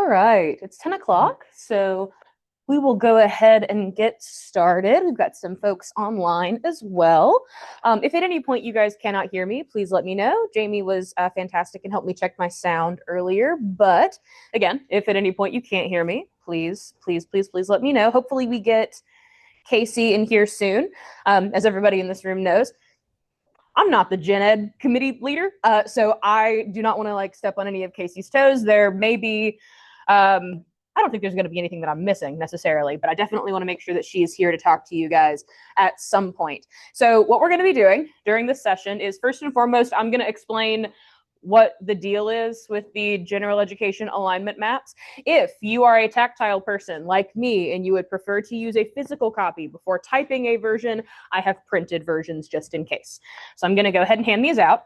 All right, it's 10 o'clock, so we will go ahead and get started. We've got some folks online as well. If at any point you guys cannot hear me, please let me know. Jamie was fantastic and helped me check my sound earlier. But again, if at any point you can't hear me, please let me know. Hopefully we get Casey in here soon. As everybody in this room knows, I'm not the Gen Ed committee leader, so I do not want to step on any of Casey's toes. There may be, I don't think there's going to be anything that I'm missing necessarily, but I definitely want to make sure that she is here to talk to you guys at some point. So what we're going to be doing during this session is, first and foremost, I'm going to explain what the deal is with the general education alignment maps. If you are a tactile person like me and you would prefer to use a physical copy before typing a version, I have printed versions just in case. So I'm going to go ahead and hand these out.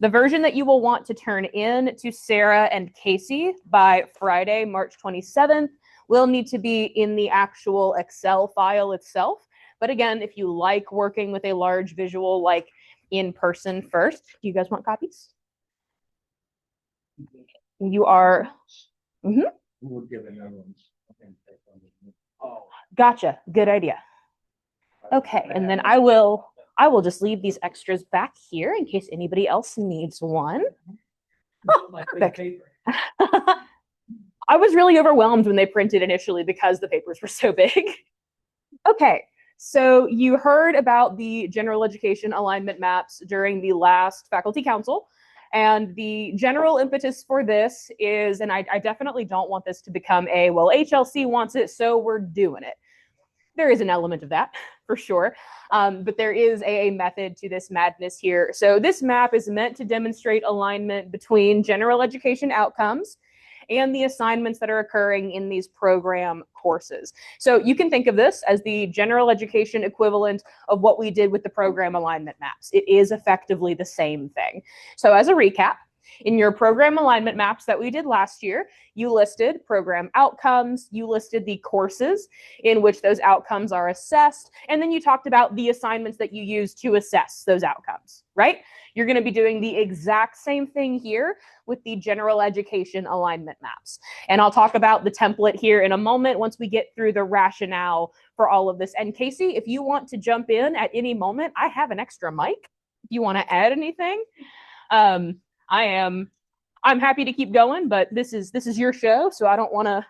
The version that you will want to turn in to Sarah and Casey by Friday, March 27th, will need to be in the actual Excel file itself. But again, if you like working with a large visual like in person first, do you guys want copies? You are. We'll give another one. Oh, gotcha. Good idea. Okay, and then I will just leave these extras back here in case anybody else needs one. Oh, perfect. I was really overwhelmed when they printed initially because the papers were so big. Okay, so you heard about the general education alignment maps during the last faculty council. And the general impetus for this is, and I definitely don't want this to become a, well, HLC wants it, so we're doing it. There is an element of that, for sure. But there is a method to this madness here. So this map is meant to demonstrate alignment between general education outcomes and the assignments that are occurring in these program courses. So you can think of this as the general education equivalent of what we did with the program alignment maps. It is effectively the same thing. So as a recap, in your program alignment maps that we did last year, you listed program outcomes, you listed the courses in which those outcomes are assessed, and then you talked about the assignments that you use to assess those outcomes, right? You're going to be doing the exact same thing here with the general education alignment maps. And I'll talk about the template here in a moment once we get through the rationale for all of this. And Casey, if you want to jump in at any moment, I have an extra mic. If you want to add anything, I'm happy to keep going, but this is your show, so I don't want to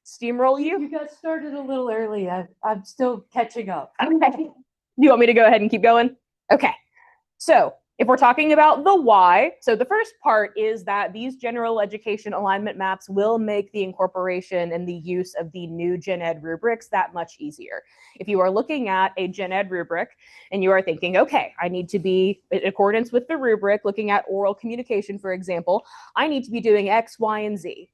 steamroll you. You got started a little early. I'm still catching up. Okay. You want me to go ahead and keep going? Okay. So if we're talking about the why, so the first part is that these general education alignment maps will make the incorporation and the use of the new Gen Ed rubrics that much easier. If you are looking at a Gen Ed rubric and you are thinking, okay, I need to be in accordance with the rubric, looking at oral communication, for example, I need to be doing X, Y, and Z.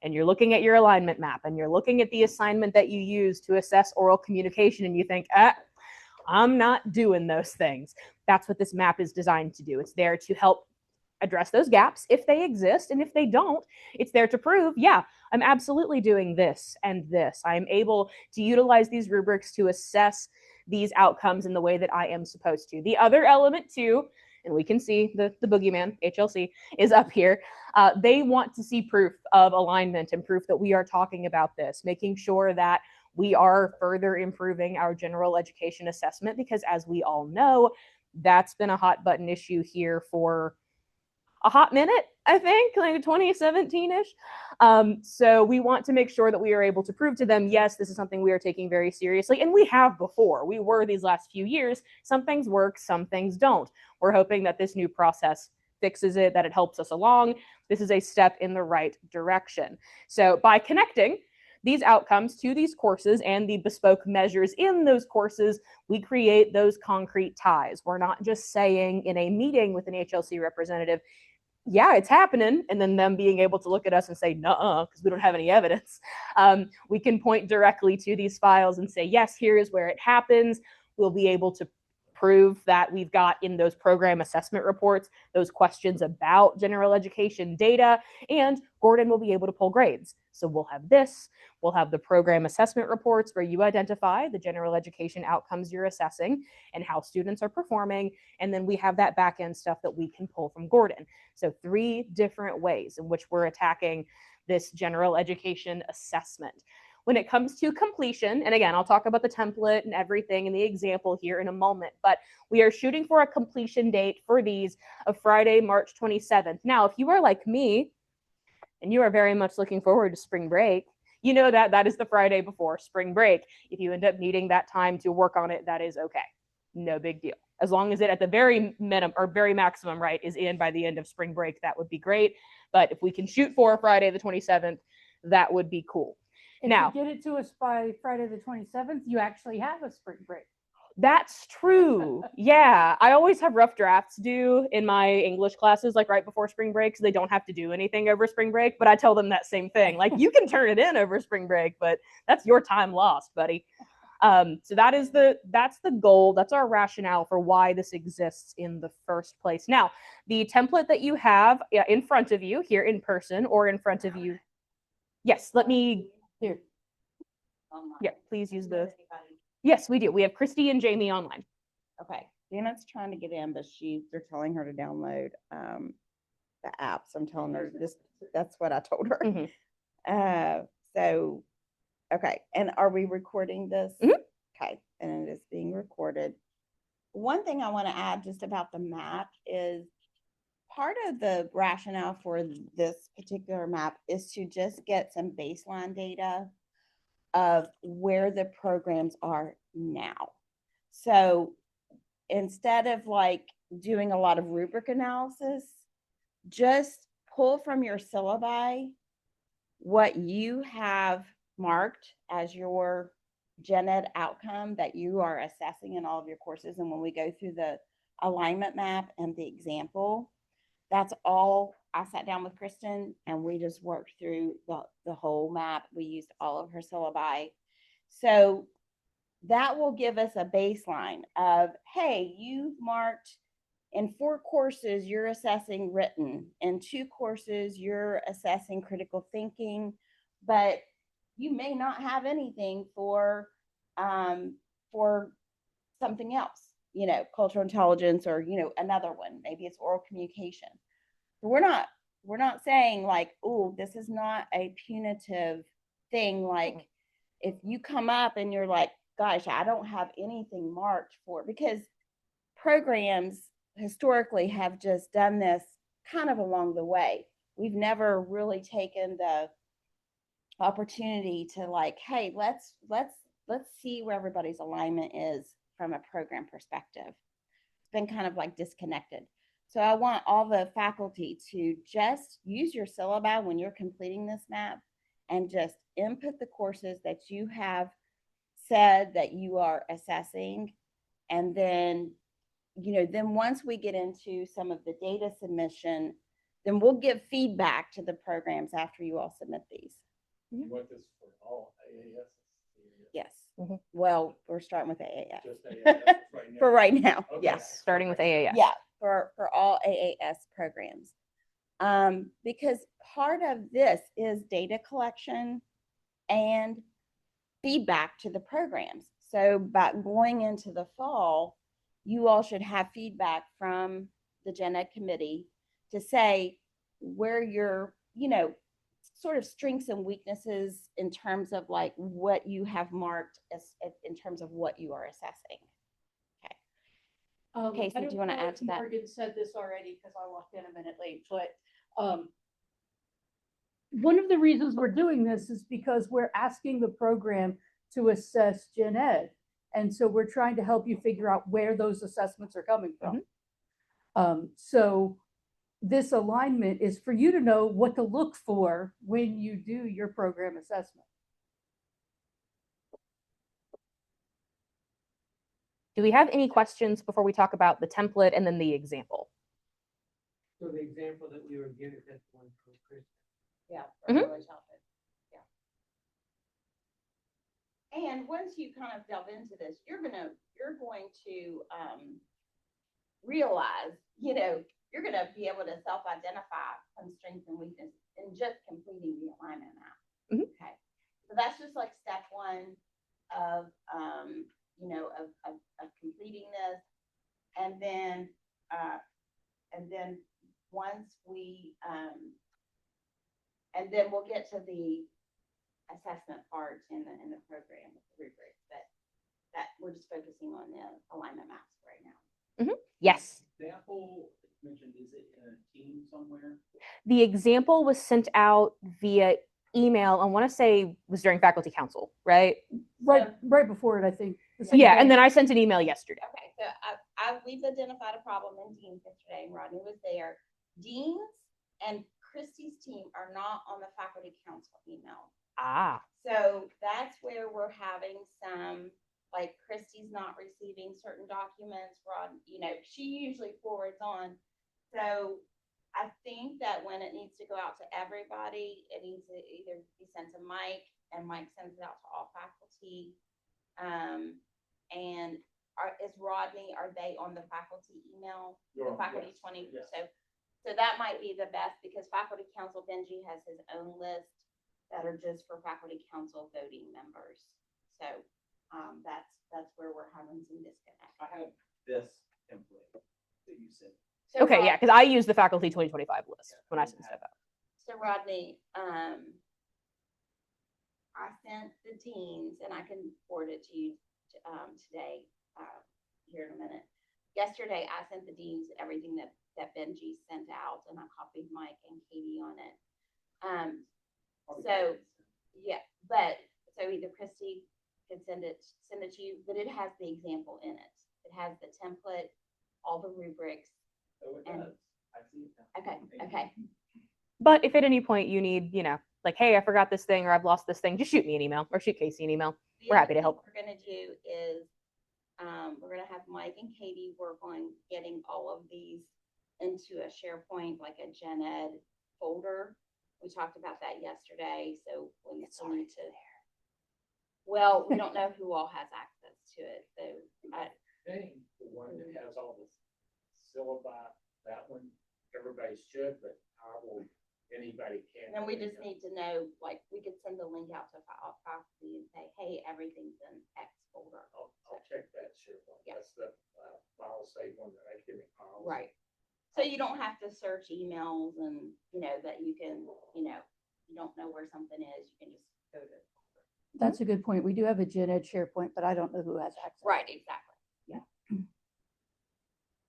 And you're looking at your alignment map and you're looking at the assignment that you use to assess oral communication and you think, I'm not doing those things. That's what this map is designed to do. It's there to help address those gaps if they exist. And if they don't, it's there to prove, yeah, I'm absolutely doing this and this. I'm able to utilize these rubrics to assess these outcomes in the way that I am supposed to. The other element too, and we can see the boogeyman, HLC, is up here. They want to see proof of alignment and proof that we are talking about this, making sure that we are further improving our general education assessment because, as we all know, that's been a hot button issue here for a hot minute, I think, like 2017-ish. So we want to make sure that we are able to prove to them, yes, this is something we are taking very seriously. And we have before. We were these last few years. Some things work, some things don't. We're hoping that this new process fixes it, that it helps us along. This is a step in the right direction. So by connecting these outcomes to these courses and the bespoke measures in those courses, we create those concrete ties. We're not just saying in a meeting with an HLC representative, yeah, it's happening, and then them being able to look at us and say, nuh-uh, because we don't have any evidence. We can point directly to these files and say, yes, here is where it happens. We'll be able to prove that we've got in those program assessment reports those questions about general education data, and Gordon will be able to pull grades. So we'll have this, we'll have the program assessment reports where you identify the general education outcomes you're assessing and how students are performing, and then we have that back end stuff that we can pull from Gordon. So 3 different ways in which we're attacking this general education assessment. When it comes to completion, and again, I'll talk about the template and everything and the example here in a moment, but we are shooting for a completion date for these of Friday, March 27th. Now, if you are like me and you are very much looking forward to spring break, you know that that is the Friday before spring break. If you end up needing that time to work on it, that is okay. No big deal. As long as it at the very minimum or very maximum, right, is in by the end of spring break, that would be great. But if we can shoot for Friday the 27th, that would be cool. If Now, you get it to us by Friday the 27th, you actually have a spring break. that's true. Yeah. I always have rough drafts due in my English classes, like right before spring break, so they don't have to do anything over spring break. But I tell them that same thing. Like, you can turn it in over spring break, but that's your time lost, buddy. So that's the goal. That's our rationale for why this exists in the first place. Now, the template that you have in front of you here in person or in front of you. Yes, let me Here. Yeah, please use the. Yes, we do. We have Christy and Jamie online. Okay, Janet's trying to get in, but they're telling her to download the app. So I'm telling her this, that's what I told her. Mhm. So, okay, and are we recording this? Mhm. Okay, and it is being recorded. One thing I want to add just about the map is part of the rationale for this particular map is to just get some baseline data of where the programs are now. So instead of like doing a lot of rubric analysis, just pull from your syllabi what you have marked as your gen ed outcome that you are assessing in all of your courses. And when we go through the alignment map and the example, that's all. I sat down with Kristen and we just worked through the whole map. We used all of her syllabi. So that will give us a baseline of, hey, you've marked in 4 courses, you're assessing written. In 2 courses, you're assessing critical thinking, but you may not have anything for something else, cultural intelligence, or, another one. Maybe it's oral communication. We're not saying like, oh, this is not a punitive thing. Like, if you come up and you're like, gosh, I don't have anything marked for, because programs historically have just done this kind of along the way. We've never really taken the opportunity to like, hey, let's see where everybody's alignment is from a program perspective. It's been kind of like disconnected. So I want all the faculty to just use your syllabi when you're completing this map and just input the courses that you have said that you are assessing. And then, then once we get into some of the data submission, then we'll give feedback to the programs after you all submit these. You want this for all AAS? Yes. Mm-hmm. Well, we're starting with AAS. Just AAS right now. For right now, Okay. yes. Starting with AAS. Yeah, for all AAS programs. Because part of this is data collection and feedback to the programs. So by going into the fall, you all should have feedback from the Gen Ed committee to say where your, sort of strengths and weaknesses in terms of like what you have marked as in terms of what you are assessing. Okay, so do you want to add to that? Morgan said this already because I walked in a minute late, but one of the reasons we're doing this is because we're asking the program to assess Gen Ed. And so we're trying to help you figure out where those assessments are coming from. Mm-hmm. So this alignment is for you to know what to look for when you do your program assessment. Do we have any questions before we talk about the template and then the example? So the example that we were given, that's one for Chris. Yeah. Mhm. Yeah. And once you kind of delve into this, you're going to realize, you're going to be able to self-identify some strengths and weaknesses in just completing the alignment map. Mhm. Okay. So that's just like step 1 of completing this. And then once we, and then we'll get to the assessment part in the program with the rubrics, but that we're just focusing on the alignment maps right now. Yes. Example mentioned, is it in a team somewhere? The example was sent out via email. I want to say it was during faculty council, right? Right before it, I think. the same Yeah, day. and then I sent an email yesterday. Okay, so we've identified a problem in Dean's yesterday, and Rodney was there. Dean's and Christie's team are not on the faculty council email. Ah, So that's where we're having some, like Christie's not receiving certain documents, she usually forwards on. So I think that when it needs to go out to everybody, it needs to either be sent to Mike, and Mike sends it out to all faculty. And is Rodney, are they on the faculty email? The faculty 20, yes. So that might be the best, because faculty council, Benji has his own list that are just for faculty council voting members. So that's where we're having some disconnect. I have this template that you said. So okay, yeah, because I use the faculty 2025 list when I send stuff out. So Rodney, I sent the deans, and I can forward it to you today, here in a minute. Yesterday, I sent the deans everything that Benji sent out, and I copied Mike and Katie on it. So yeah, but so either Christy can send it to you, but it has the example in it. It has the template, all the rubrics. Oh, it And- does. I see it now. Okay. But if at any point you need, like, hey, I forgot this thing or I've lost this thing, just shoot me an email or shoot Casey an email. The We're other happy to thing help. We're gonna do is, we're gonna have Mike and Katie work on getting all of these into a SharePoint, like a Gen Ed folder. We talked about that yesterday, so when it's already to there. Well, we don't know who all has access to it, so Thing, the one that has all the syllabi, that one, everybody should, but anybody can. and then we just need to know, like, we could send a link out to faculty and say, hey, everything's in X folder. I'll check that SharePoint. Yeah. That's the file save one that academic files. Right. So you don't have to search emails and, that you can, you don't know where something is, you can just go to. That's a good point. We do have a Gen Ed SharePoint, but I don't know who has access. Right, exactly.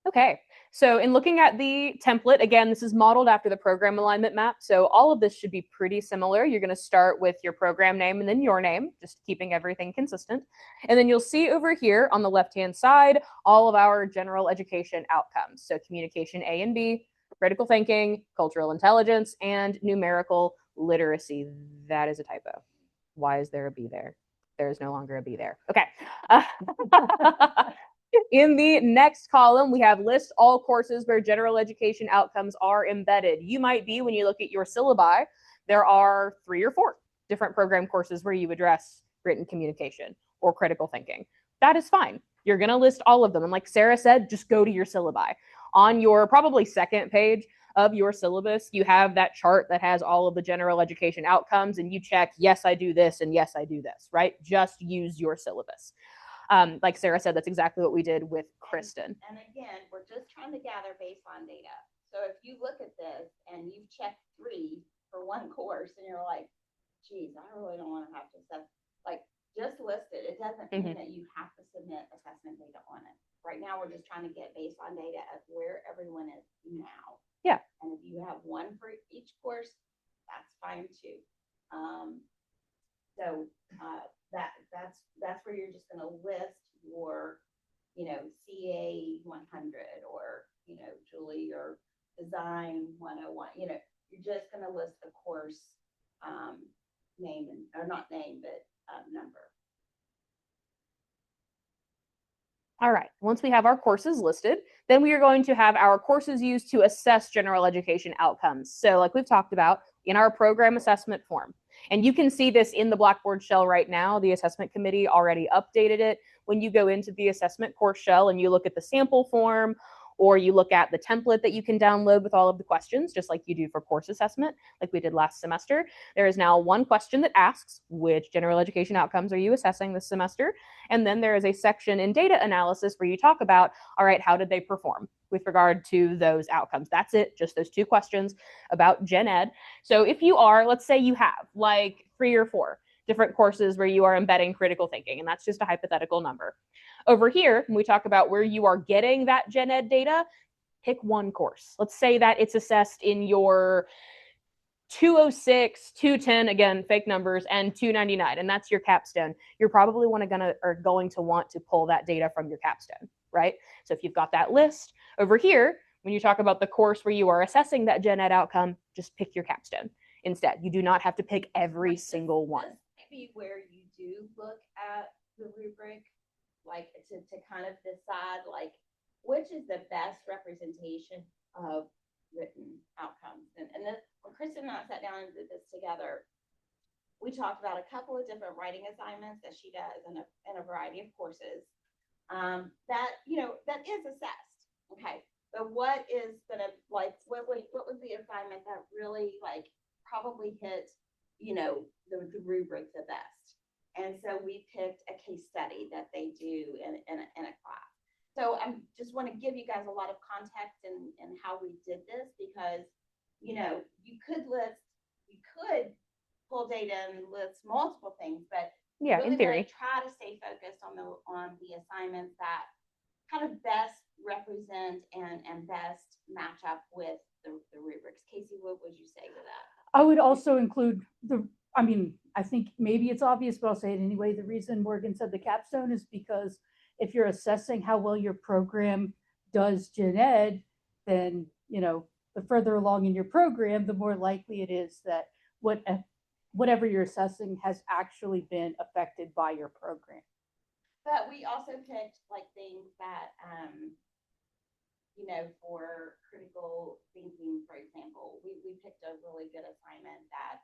Okay, so in looking at the template, again, this is modeled after the program alignment map. So all of this should be pretty similar. You're going to start with your program name and then your name, just keeping everything consistent. And then you'll see over here on the left-hand side, all of our general education outcomes. So communication A and B, critical thinking, cultural intelligence, and numerical literacy. That is a typo. Why is there a B there? There is no longer a B there. Okay. In the next column, we have list all courses where general education outcomes are embedded. You might be, when you look at your syllabi, there are 3 or 4 different program courses where you address written communication or critical thinking. That is fine. You're going to list all of them. And like Sarah said, just go to your syllabi. On your probably second page of your syllabus, you have that chart that has all of the general education outcomes, and you check, yes, I do this, and yes, I do this, right? Just use your syllabus. Like Sarah said, that's exactly what we did with Kristen. And again, we're just trying to gather baseline data. So if you look at this and you've checked 3 for one course and you're like, geez, I really don't want to have to assess, like, just list it. It doesn't mean that you have to submit assessment data on it. Right now, we're just trying to get baseline data of where everyone is now. Yeah. And if you have one for each course, that's fine too. That's where you're just going to list your, CA 100 or, Julie or Design 101. You're just going to list the course name or not name, but number. All right, once we have our courses listed, then we are going to have our courses used to assess general education outcomes. So like we've talked about in our program assessment form, and you can see this in the Blackboard shell right now. The assessment committee already updated it. When you go into the assessment course shell and you look at the sample form or you look at the template that you can download with all of the questions, just like you do for course assessment, like we did last semester. There is now one question that asks, which general education outcomes are you assessing this semester? And then there is a section in data analysis where you talk about, all right, how did they perform with regard to those outcomes? That's it, just those two questions about gen ed. So if you are, let's say you have like 3 or 4 different courses where you are embedding critical thinking, and that's just a hypothetical number. Over here, when we talk about where you are getting that gen ed data, pick one course. Let's say that it's assessed in your 206, 210, again, fake numbers, and 299, and that's your capstone. You're probably going to want to pull that data from your capstone, right? So if you've got that list over here, when you talk about the course where you are assessing that gen ed outcome, just pick your capstone instead. You do not have to pick every single one. Maybe where you do look at the rubric, like to kind of decide like which is the best representation of written outcomes. And then when Kristen and I sat down and did this together, we talked about a couple of different writing assignments that she does in a variety of courses that, you know, that is assessed. Okay. But what is gonna, like, what was the assignment that really like probably hit, you know, the rubric the best? And so we picked a case study that they do in a class. So I just want to give you guys a lot of context in how we did this, because, you know, you could pull data and list multiple things, but yeah, really in theory, try to stay focused on the assignments that kind of best represent and best match up with the rubrics. Casey, what would you say to that? I would also include I think maybe it's obvious, but I'll say it anyway. The reason Morgan said the capstone is because if you're assessing how well your program does gen ed, then, you know, the further along in your program, the more likely it is that whatever you're assessing has actually been affected by your program. But we also picked like things that, you know, for critical thinking, for example, we picked a really good assignment that,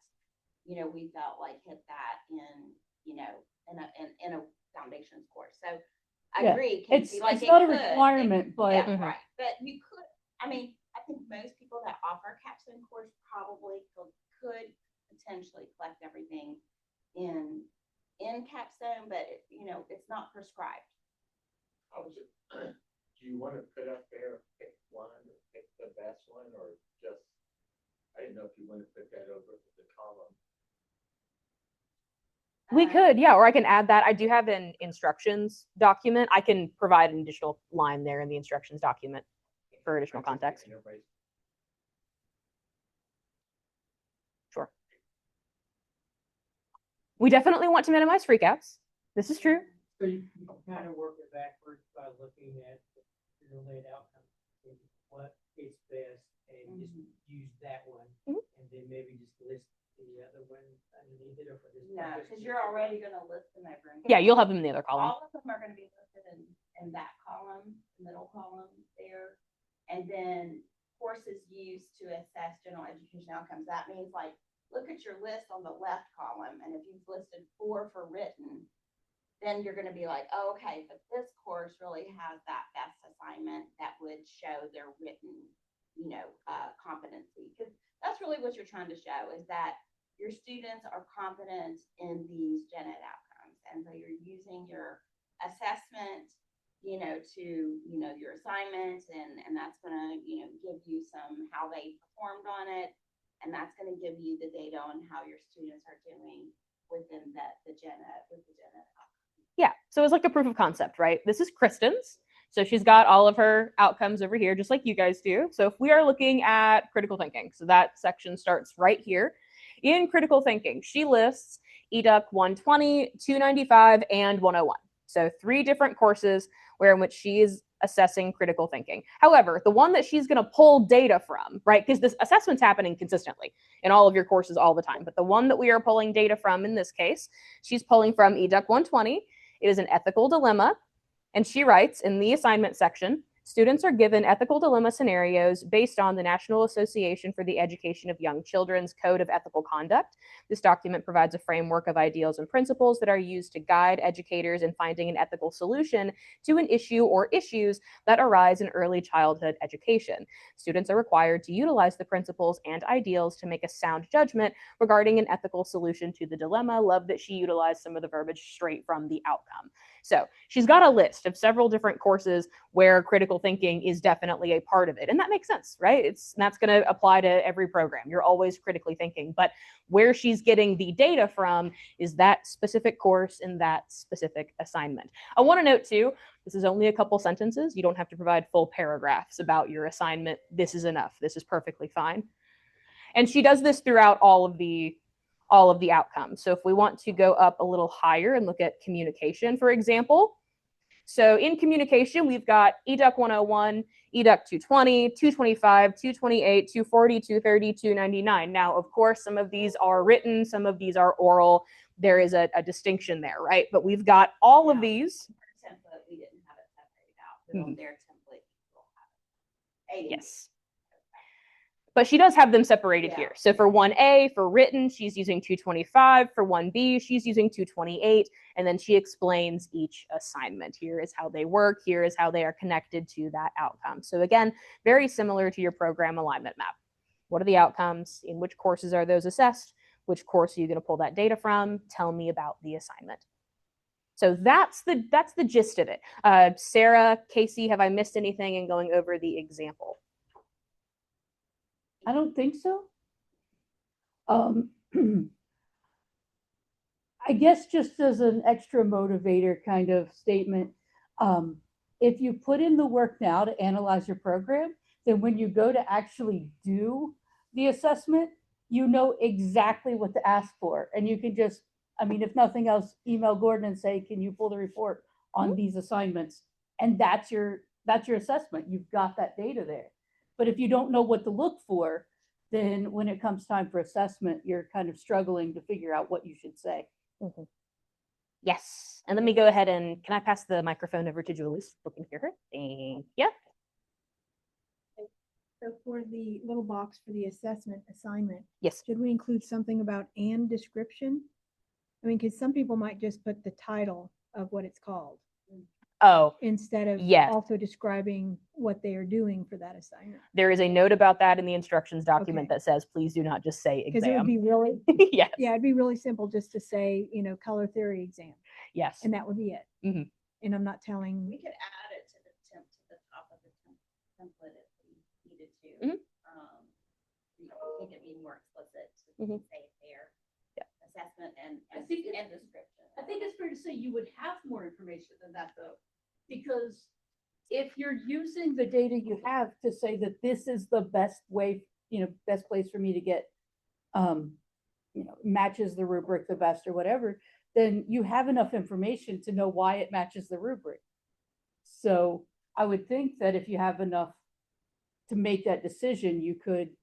you know, we felt like hit that in, you know, in a foundations course. So I agree. Casey, It's not a requirement, but yeah, right. But you could, I mean, I think most people that offer a capstone course probably could potentially collect everything in capstone, but you know, it's not prescribed. How was it? Do you want to put up there, pick one, or pick the best one, or just, I didn't know if you want to put that over the column. we could, yeah, or I can add that. I do have an instructions document. I can provide an additional line there in the instructions document for additional context. Sure. We definitely want to minimize freakouts. This is true. So you kind of work it backwards by looking at the related outcomes, what is best, and just use that one, and then maybe just list the other one underneath it, or for this. No, because you're already going to list them over. Yeah, you'll have them in the other column. All of them are going to be listed in that column, middle column there, and then courses used to assess general education outcomes. That means like look at your list on the left column, and if you've listed 4 for written, then you're going to be like, oh, okay, but this course really has that best assignment that would show their written, you know, competency. Because that's really what you're trying to show, is that your students are competent in these gen ed outcomes. And so you're using your assessment, you know, to, you know, your assignment, and that's going to, you know, give you some how they performed on it. And that's going to give you the data on how your students are doing within the gen ed outcomes. Yeah, so it's like a proof of concept, right? This is Kristen's. So she's got all of her outcomes over here, just like you guys do. So if we are looking at critical thinking, so that section starts right here. In critical thinking, she lists EDUC 120, 295, and 101. So 3 different courses where in which she is assessing critical thinking. However, the one that she's going to pull data from, right, because this assessment's happening consistently in all of your courses all the time, but the one that we are pulling data from in this case, she's pulling from EDUC 120. It is an ethical dilemma, and she writes in the assignment section, Students are given ethical dilemma scenarios based on the National Association for the Education of Young Children's Code of Ethical Conduct. This document provides a framework of ideals and principles that are used to guide educators in finding an ethical solution to an issue or issues that arise in early childhood education. Students are required to utilize the principles and ideals to make a sound judgment regarding an ethical solution to the dilemma. Love that she utilized some of the verbiage straight from the outcome. So she's got a list of several different courses where critical thinking is definitely a part of it. And that makes sense, right? That's going to apply to every program. You're always critically thinking. But where she's getting the data from is that specific course in that specific assignment. I want to note too, this is only a couple sentences. You don't have to provide full paragraphs about your assignment. This is enough. This is perfectly fine. And she does this throughout all of the outcomes. So if we want to go up a little higher and look at communication, for example. So in communication, we've got EDUC 101, EDUC 220, 225, 228, 240, 230, 299. Now, of course, some of these are written, some of these are oral. There is a distinction there, right? But we've got all of these. Template, we didn't have it separated out, but on their template, we'll have it. Yes. But she does have them separated Yeah. here. So for 1A, for written, she's using 225. For 1B, she's using 228. And then she explains each assignment. Here is how they work. Here is how they are connected to that outcome. So again, very similar to your program alignment map. What are the outcomes? In which courses are those assessed? Which course are you going to pull that data from? Tell me about the assignment. So that's the gist of it. Sarah, Casey, have I missed anything in going over the example? I don't think so. I guess just as an extra motivator kind of statement, if you put in the work now to analyze your program, then when you go to actually do the assessment, you know exactly what to ask for. And you can just, I mean, if nothing else, email Gordon and say, can you pull the report on these assignments? And that's your assessment. You've got that data there. But if you don't know what to look for, then when it comes time for assessment, you're kind of struggling to figure out what you should say. Mm-hmm. Yes. And let me go ahead and, can I pass the microphone over to Julie so we can hear her? Thank you. So for the little box for the assessment assignment, Yes. should we include something about and description? I mean, because some people might just put the title of what it's called Oh, instead of yes. also describing what they are doing for that assignment. There is a note about that in the instructions document Okay. that says, please do not just say Because it would exam. be really, Yes. yeah, it'd be really simple just to say, you know, color theory exam, Yes. and that would be it. Mhm. And I'm not telling, We could add it to the top of the template if we needed to. Mhm. We could be more explicit to Mhm. say there. Yeah. Assessment and description. I think it's fair to say you would have more information than that though, because if you're using the data you have to say that this is the best way, best place for me to get, matches the rubric the best or whatever, then you have enough information to know why it matches the rubric. So I would think that if you have enough to make that decision, you could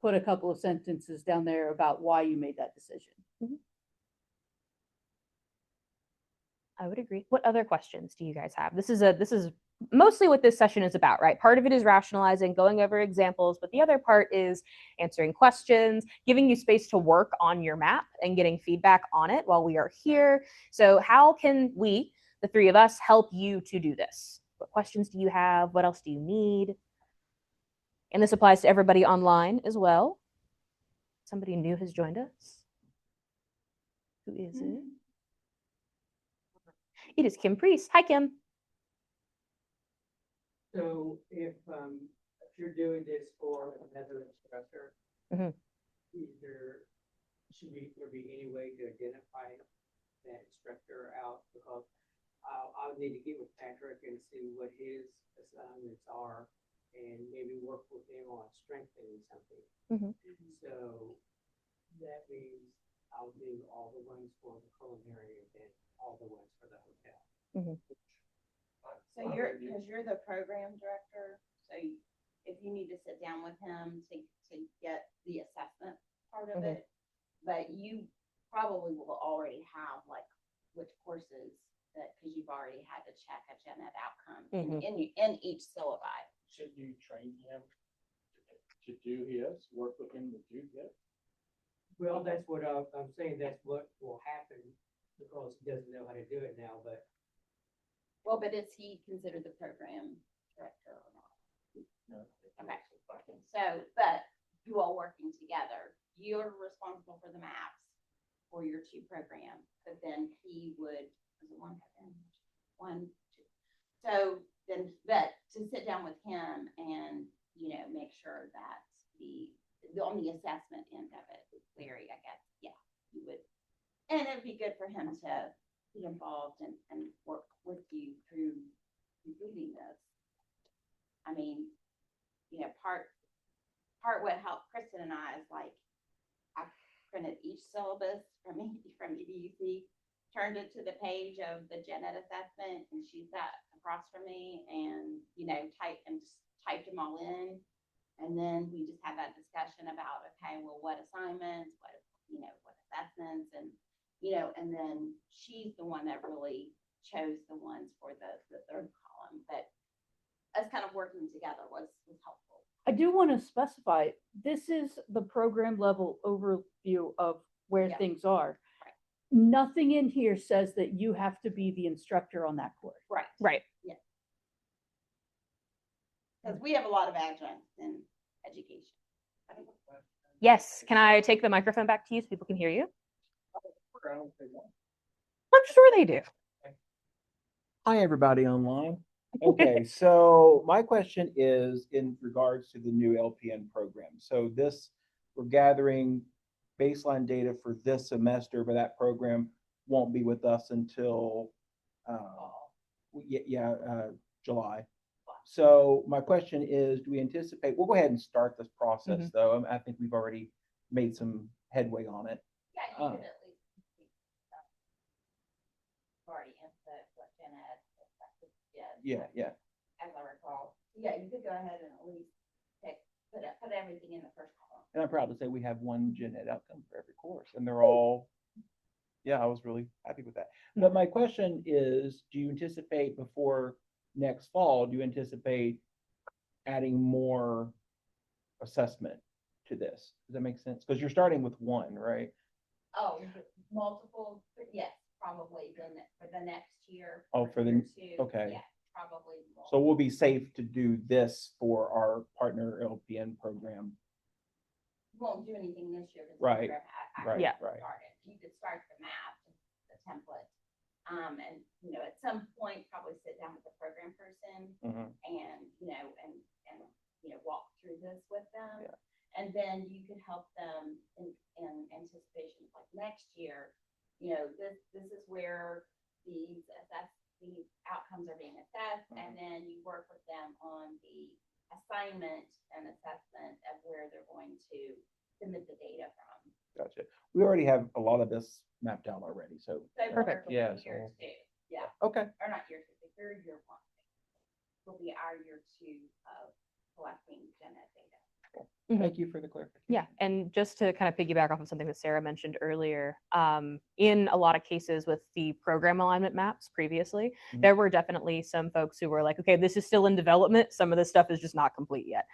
put a couple of sentences down there about why you made that decision. I would agree. What other questions do you guys have? This is mostly what this session is about, right? Part of it is rationalizing, going over examples, but the other part is answering questions, giving you space to work on your map and getting feedback on it while we are here. So how can we, the three of us, help you to do this? What questions do you have? What else do you need? And this applies to everybody online as well. Somebody new has joined us. Who is it? It is Kim Priest. Hi, Kim. So if you're doing this for another instructor, Mhm. either there be any way to identify that instructor out? Because I'll need to get with Patrick and see what his assignments are and maybe work with him on strengthening something. Mhm. So that means I'll do all the ones for the culinary and then all the ones for the hotel. So because you're the program director, so if you need to sit down with him to get the assessment part of it, but you probably will already have like which courses that, because you've already had to check a gen ed outcome Mhm. in each syllabi. Should you train him to do his, work with him to do this? Well, that's what I'm saying, that's what will happen, because he doesn't know how to do it now, but Well, but is he considered the program director or not? No. Okay. So, but you all working together, you're responsible for the maps for your two programs, but then he would, was it one, two. So then, but to sit down with him and, you know, make sure that on the assessment end of it, Larry, I guess, yeah, you would. And it'd be good for him to be involved and work with you through completing this. I mean, you know, part what helped Kristen and I is like, I printed each syllabus from EDUC, turned it to the page of the gen ed assessment, and she sat across from me and, you know, typed them all in. And then we just had that discussion about, okay, well, what assignments, what assessments, and, you know, and then she's the one that really chose the ones for the third column. But us kind of working together was helpful. I do want to specify, this is the program level overview of where Yeah. things are. Right. Nothing in here says that you have to be the instructor on that course. Right. Right. Because we have a lot of adjuncts in education. Yes. Can I take the microphone back to you so people can hear you? I don't think one. I'm sure they do. Hi, everybody online. Okay, so my question is in regards to the new LPN program. So this, we're gathering baseline data for this semester, but that program won't be with us until July. So my question is, do we anticipate, we'll go ahead and start this process though. I think we've already made some headway on it. Yeah, you could at least already input what gen ed did. Yeah. As I recall. Yeah, you could go ahead and at least put everything in the first column. And I'm proud to say we have one gen ed outcome for every course, and they're all, I was really happy with that. But my question is, do you anticipate before next fall, do you anticipate adding more assessment to this? Does that make sense? Because you're starting with one, right? Oh, multiple, yes, probably then for the next year. Oh, for the- year two, okay. Yeah, probably. So we'll be safe to do this for our partner LPN program. Won't do anything this year. 'Cause the Right, program right, Yeah. right. Started. You could start the map, the template. And, you know, at some point, probably sit down with the program person Mhm. and, you know, and, walk through this with them. Yeah. And then you could help them in anticipation, like next year, you know, this is where these outcomes are being assessed. And then you work with them on the assignment and assessment of where they're going to submit the data from. Gotcha. We already have a lot of this mapped out already, so. So Perfect. for Yeah, year so- two, yeah, Okay. or not year two, but year one. Will be our year two of collecting gen ed data. Thank you for the clarification. Yeah, and just to kind of piggyback off of something that Sarah mentioned earlier, in a lot of cases with the program alignment maps previously, Mhm. there were definitely some folks who were like, okay, this is still in development. Some of this stuff is just not complete yet.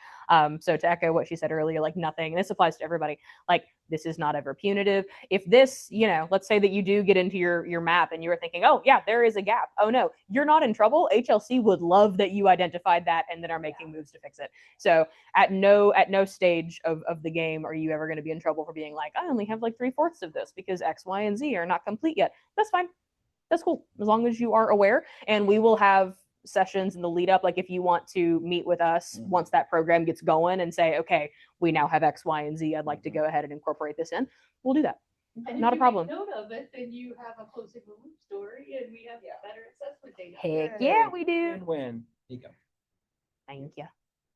So to echo what she said earlier, like nothing, and this applies to everybody, like this is not ever punitive. If this, you know, let's say that you do get into your map and you were thinking, oh yeah, there is a gap. Oh no, you're not in trouble. HLC would love that you identified that and then are making moves to fix it. So at no stage of the game are you ever going to be in trouble for being like, I only have like 3/4 of this because X, Y, and Z are not complete yet. That's fine. That's cool. As long as you are aware, and we will have sessions in the lead up. Like if you want to meet with us once that program gets going and say, okay, we now have X, Y, and Z. I'd like to go ahead and incorporate this in. We'll do that. And Not a problem. If you make note of it, then you have a closing the loop story and we have better assessment data. Heck yeah, we do. Win-win. There you go. Thank you.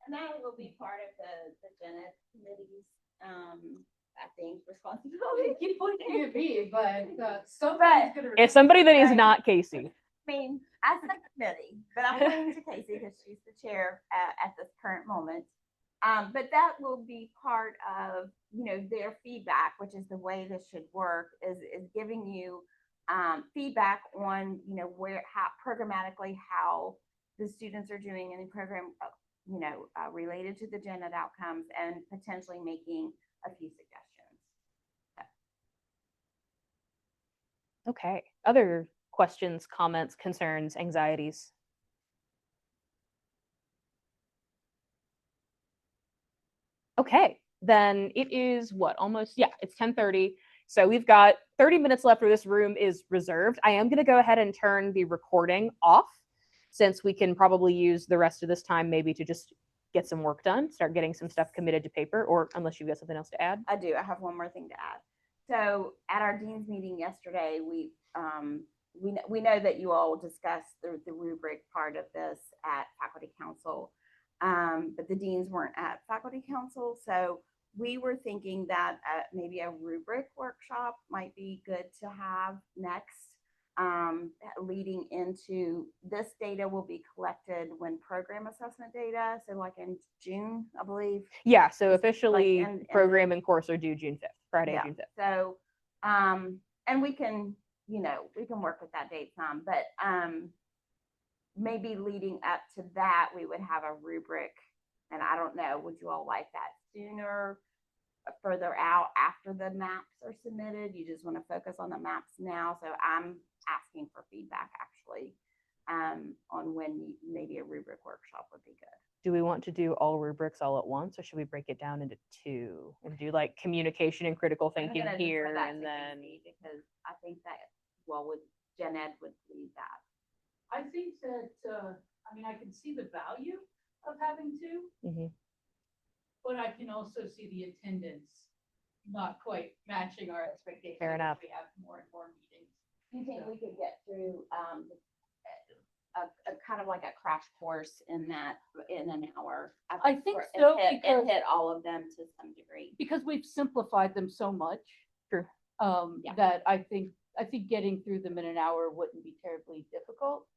And that will be part of the gen ed committee's, I think, responsibility. Keep pointing at me, but But- somebody's gonna. It's somebody that is Right. not Casey. I mean, as the committee, but I'm pointing to Casey because she's the chair at this current moment. But that will be part of, you know, their feedback, which is the way this should work, is giving you feedback on, where, how programmatically, how the students are doing in the program, related to the gen ed outcomes, and potentially making a few suggestions. Okay. Other questions, comments, concerns, anxieties? Okay, then it is what, almost, yeah, it's 10:30. So we've got 30 minutes left where this room is reserved. I am going to go ahead and turn the recording off, since we can probably use the rest of this time maybe to just get some work done, start getting some stuff committed to paper, or unless you've got something else to add. I do. I have one more thing to add. So at our dean's meeting yesterday, we know that you all discussed the rubric part of this at faculty council, but the deans weren't at faculty council. So we were thinking that maybe a rubric workshop might be good to have next, leading into this. Data will be collected when program assessment data. So like in June, I believe. Yeah, so officially and program and course are due June 5th, Friday, Yeah. June 5th. So, and we can work with that date some, but maybe leading up to that, we would have a rubric. And I don't know, would you all like that sooner, further out after the maps are submitted? You just want to focus on the maps now. So I'm asking for feedback actually, on when maybe a rubric workshop would be good. Do we want to do all rubrics all at once, or should we break it down into two and do like communication and critical thinking here, and then because I think that with gen ed would lead that. I think that, I can see the value of having two, Mhm. but I can also see the attendance not quite matching our expectations. Fair enough. We have more and more meetings. Do you think we could get through a kind of like a crash course in an hour? I think And so, and hit all of them to some degree. Because we've simplified them so much. True. Yeah. That I think getting through them in an hour wouldn't be terribly difficult.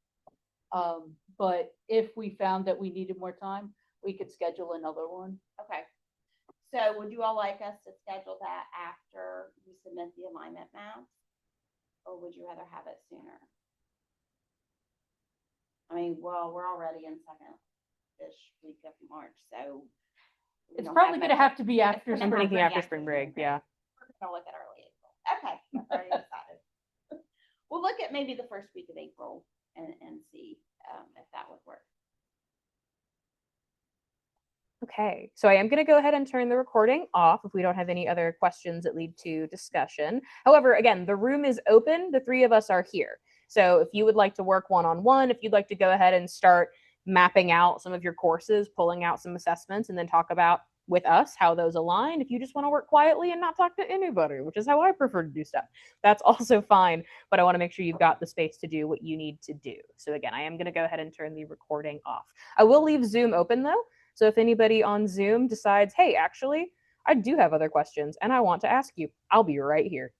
But if we found that we needed more time, we could schedule another one. Okay. So would you all like us to schedule that after you submit the alignment maps? Or would you rather have it sooner? We're already in second-ish week of March, so. It's probably going to have to be after. I'm thinking after spring break, yeah. We're gonna look at early April. Okay, that's already decided. We'll look at maybe the first week of April and see if that would work. Okay, so I am going to go ahead and turn the recording off if we don't have any other questions that lead to discussion. However, again, the room is open. The three of us are here. So if you would like to work one-on-one, if you'd like to go ahead and start mapping out some of your courses, pulling out some assessments, and then talk about with us how those align. If you just want to work quietly and not talk to anybody, which is how I prefer to do stuff, that's also fine. But I want to make sure you've got the space to do what you need to do. So again, I am going to go ahead and turn the recording off. I will leave Zoom open though. So if anybody on Zoom decides, hey, actually, I do have other questions and I want to ask you, I'll be right here.